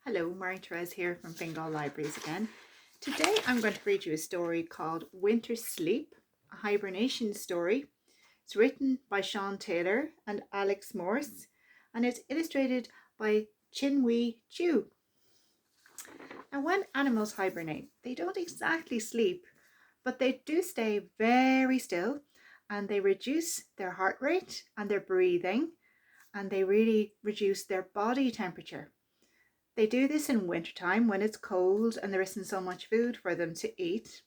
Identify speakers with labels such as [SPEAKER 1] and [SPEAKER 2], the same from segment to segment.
[SPEAKER 1] Hello, Marie-Therese here from Fingal Libraries again. Today I'm going to read you a story called Winter Sleep, a hibernation story. It's written by Sean Taylor and Alex Morse, and it's illustrated by Chinwe Chu. Now, when animals hibernate, they don't exactly sleep, but they do stay very still, and they reduce their heart rate and their breathing, and they really reduce their body temperature. They do this in wintertime when it's cold and there isn't so much food for them to eat.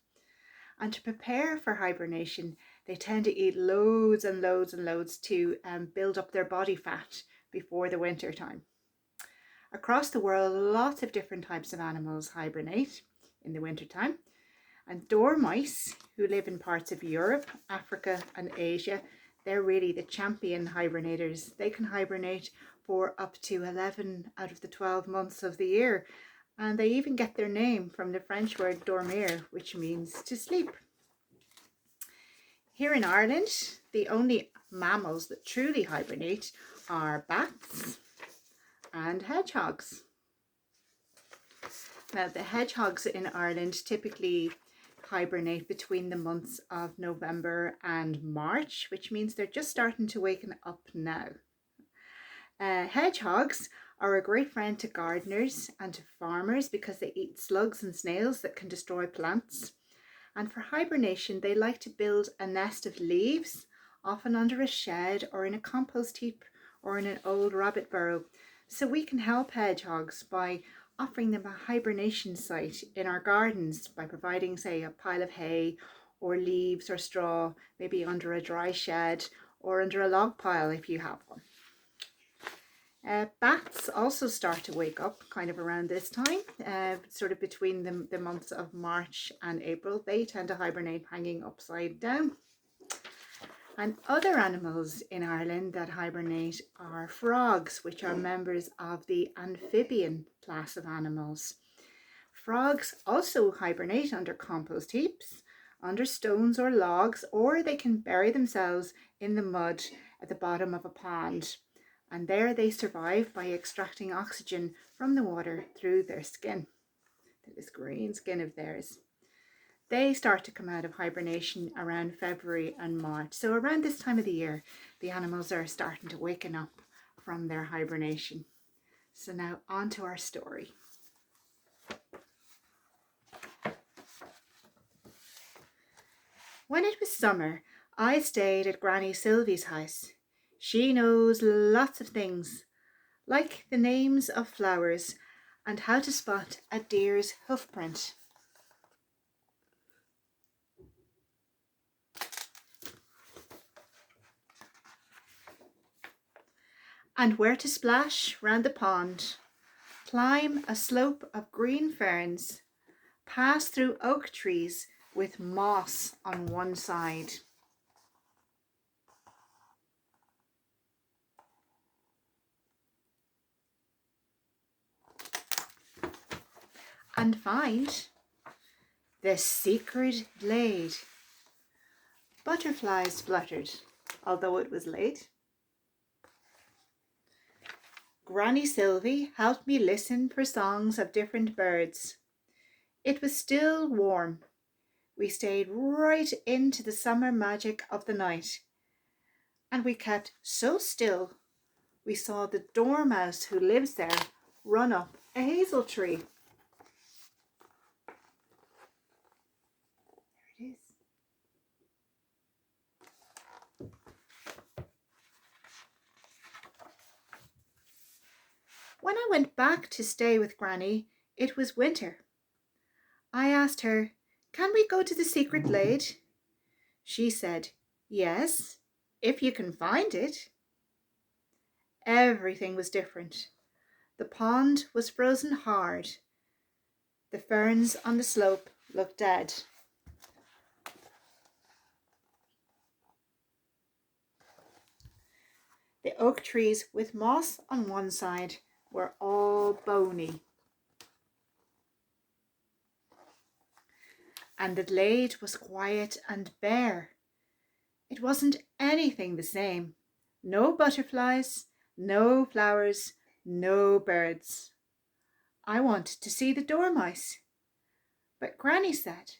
[SPEAKER 1] And to prepare for hibernation, they tend to eat loads and loads and loads to build up their body fat before the winter time. Across the world, lots of different types of animals hibernate in the wintertime. And dormice, who live in parts of Europe, Africa and Asia, they're really the champion hibernators. They can hibernate for up to 11 out of the 12 months of the year. And they even get their name from the French word dormir, which means to sleep. Here in Ireland, the only mammals that truly hibernate are bats and hedgehogs. Now, the hedgehogs in Ireland typically hibernate between the months of November and March, which means they're just starting to waken up now. Hedgehogs are a great friend to gardeners and to farmers because they eat slugs and snails that can destroy plants. And for hibernation, they like to build a nest of leaves, often under a shed or in a compost heap or in an old rabbit burrow. So we can help hedgehogs by offering them a hibernation site in our gardens by providing, say, a pile of hay or leaves or straw, maybe under a dry shed or under a log pile if you have one. Bats also start to wake up kind of around this time, sort of between the months of March and April. They tend to hibernate hanging upside down. And other animals in Ireland that hibernate are frogs, which are members of the amphibian class of animals. Frogs also hibernate under compost heaps, under stones or logs, or they can bury themselves in the mud at the bottom of a pond. And there they survive by extracting oxygen from the water through their skin, this green skin of theirs. They start to come out of hibernation around February and March. So around this time of the year, the animals are starting to waken up from their hibernation. So now on to our story. When it was summer, I stayed at Granny Sylvie's house. She knows lots of things, like the names of flowers and how to spot a deer's hoofprint. And where to splash round the pond, climb a slope of green ferns, pass through oak trees with moss on one side. And find the secret glade. Butterflies fluttered, although it was late. Granny Sylvie helped me listen for songs of different birds. It was still warm. We stayed right into the summer magic of the night. And we kept so still, we saw the dormouse who lives there run up a hazel tree. There it is. When I went back to stay with Granny, it was winter. I asked her, "Can we go to the secret glade?" She said, "Yes, if you can find it." Everything was different. The pond was frozen hard. The ferns on the slope looked dead. The oak trees with moss on one side were all bony. And the glade was quiet and bare. It wasn't anything the same. No butterflies, no flowers, no birds. I wanted to see the dormice. But Granny said,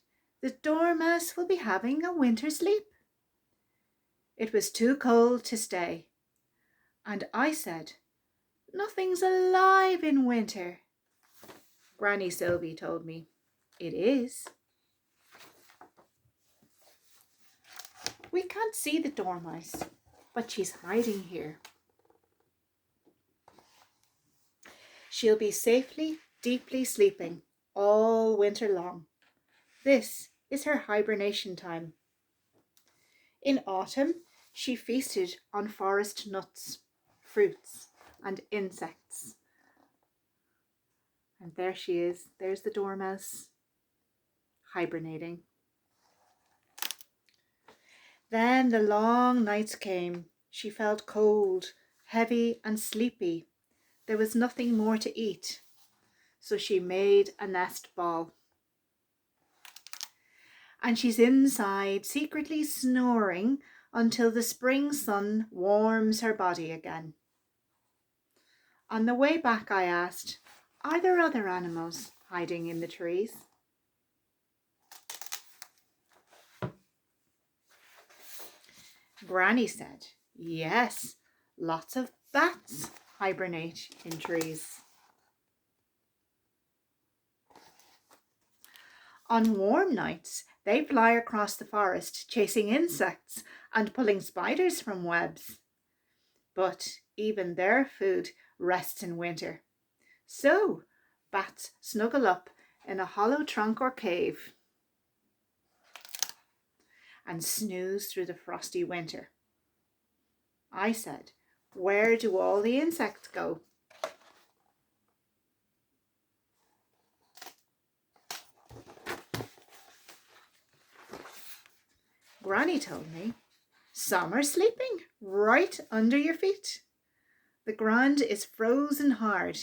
[SPEAKER 1] the dormouse will be having a winter sleep. It was too cold to stay. And I said, nothing's alive in winter. Granny Sylvie told me, it is. We can't see the dormice, but she's hiding here. She'll be safely, deeply sleeping all winter long. This is her hibernation time. In autumn, she feasted on forest nuts, fruits, and insects. And there she is. There's the dormouse, hibernating. Then the long nights came. She felt cold, heavy, and sleepy. There was nothing more to eat, so she made a nest ball. And she's inside, secretly snoring until the spring sun warms her body again. On the way back, I asked, are there other animals hiding in the trees? Granny said, yes, lots of bats hibernate in trees. On warm nights, they fly across the forest, chasing insects and pulling spiders from webs. But even their food rests in winter. So, bats snuggle up in a hollow trunk or cave and snooze through the frosty winter. I said, where do all the insects go? Granny told me, some are sleeping right under your feet. The ground is frozen hard,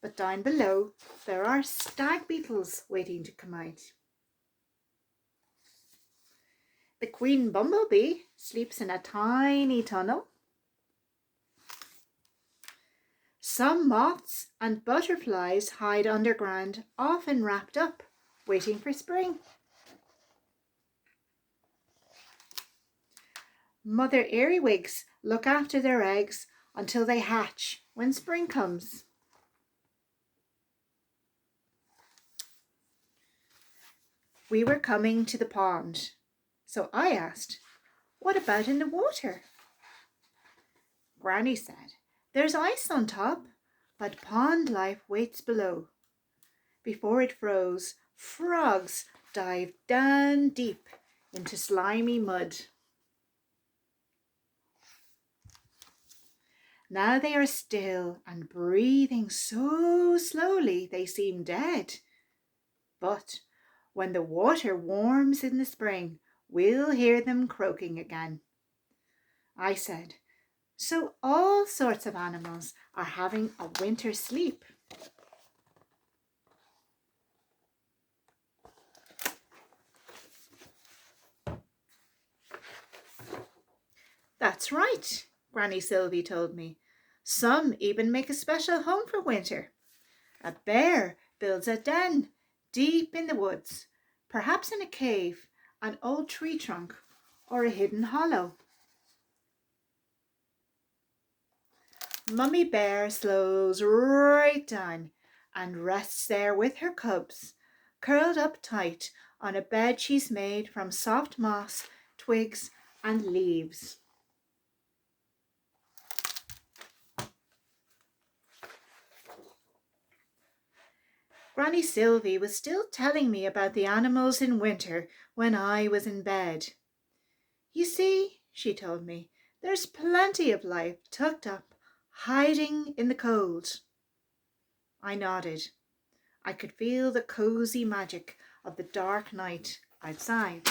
[SPEAKER 1] but down below there are stag beetles waiting to come out. The queen bumblebee sleeps in a tiny tunnel. Some moths and butterflies hide underground, often wrapped up, waiting for spring. Mother earwigs look after their eggs until they hatch when spring comes. We were coming to the pond, so I asked, what about in the water? Granny said, there's ice on top, but pond life waits below. Before it froze, frogs dived down deep into slimy mud. Now they are still and breathing so slowly they seem dead. But when the water warms in the spring, we'll hear them croaking again. I said, so all sorts of animals are having a winter sleep. That's right, Granny Sylvie told me. Some even make a special home for winter. A bear builds a den deep in the woods, perhaps in a cave, an old tree trunk, or a hidden hollow. Mummy Bear slows right down and rests there with her cubs, curled up tight on a bed she's made from soft moss, twigs, and leaves. Granny Sylvie was still telling me about the animals in winter when I was in bed. You see, she told me, there's plenty of life tucked up, hiding in the cold. I nodded. I could feel the cozy magic of the dark night outside.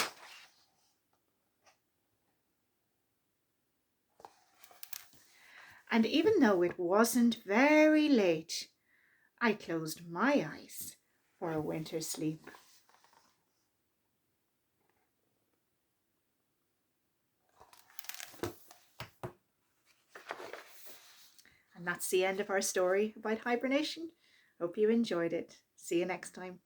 [SPEAKER 1] And even though it wasn't very late, I closed my eyes for a winter sleep. And that's the end of our story about hibernation. Hope you enjoyed it. See you next time.